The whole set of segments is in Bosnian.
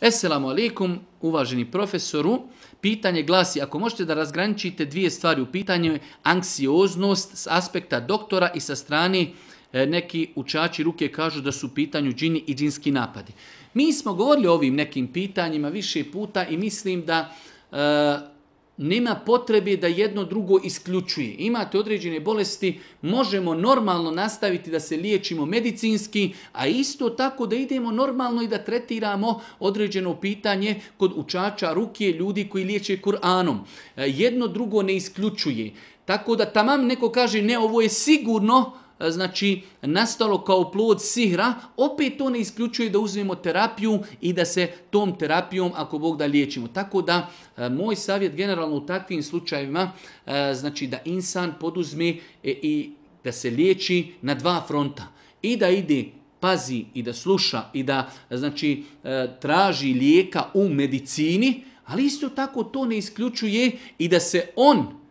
Esselamu alaikum, uvaženi profesoru. Pitanje glasi, ako možete da razgraničite dvije stvari u pitanju, anksioznost s aspekta doktora i sa strane neki učači ruke kažu da su u pitanju džini i džinski napadi. Mi smo govorili o ovim nekim pitanjima više puta i mislim da nema potrebe da jedno drugo isključuje. Imate određene bolesti, možemo normalno nastaviti da se liječimo medicinski, a isto tako da idemo normalno i da tretiramo određeno pitanje kod učača ruke, ljudi koji liječe Kur'anom. Jedno drugo ne isključuje. Tako da tamam neko kaže ne, ovo je sigurno nastalo kao plod sihra, opet to ne isključuje da uzmemo terapiju i da se tom terapijom, ako Bog da, liječimo. Tako da, moj savjet generalno u takvim slučajevima, da insan poduzme i da se liječi na dva fronta. I da ide, pazi i da sluša i da traži lijeka u medicini, ali isto tako to ne isključuje i da se on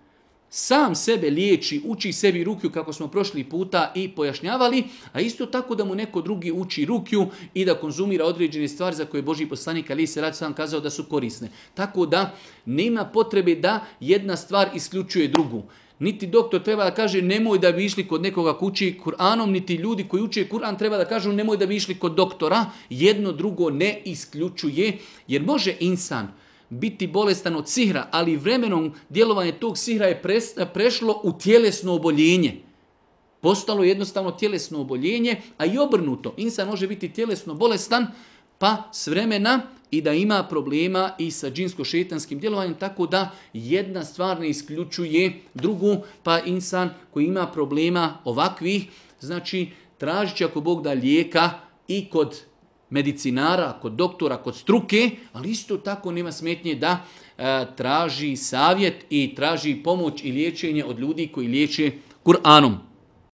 sam sebe liječi, uči sebi rukju kako smo prošli puta i pojašnjavali, a isto tako da mu neko drugi uči rukju i da konzumira određene stvari za koje Božji poslanik alejhi selatu selam kazao da su korisne. Tako da nema potrebe da jedna stvar isključuje drugu. Niti doktor treba da kaže nemoj da bi išli kod nekoga ko uči Kur'anom, niti ljudi koji uče Kur'an treba da kažu nemoj da bi išli kod doktora. Jedno drugo ne isključuje, jer može insan biti bolestan od sihra, ali vremenom djelovanje tog sihra je prešlo u tjelesno oboljenje. Postalo jednostavno tjelesno oboljenje, a i obrnuto. Insan može biti tjelesno bolestan, pa s vremena i da ima problema i sa džinsko-šejtanskim djelovanjem, tako da jedna stvar ne isključuje drugu, pa insan koji ima problema ovakvih, tražit će ako Bog da lijeka i kod medicinara, kod doktora, kod struke, ali isto tako nema smetnje da traži savjet i traži pomoć i liječenje od ljudi koji liječe Kur'anom.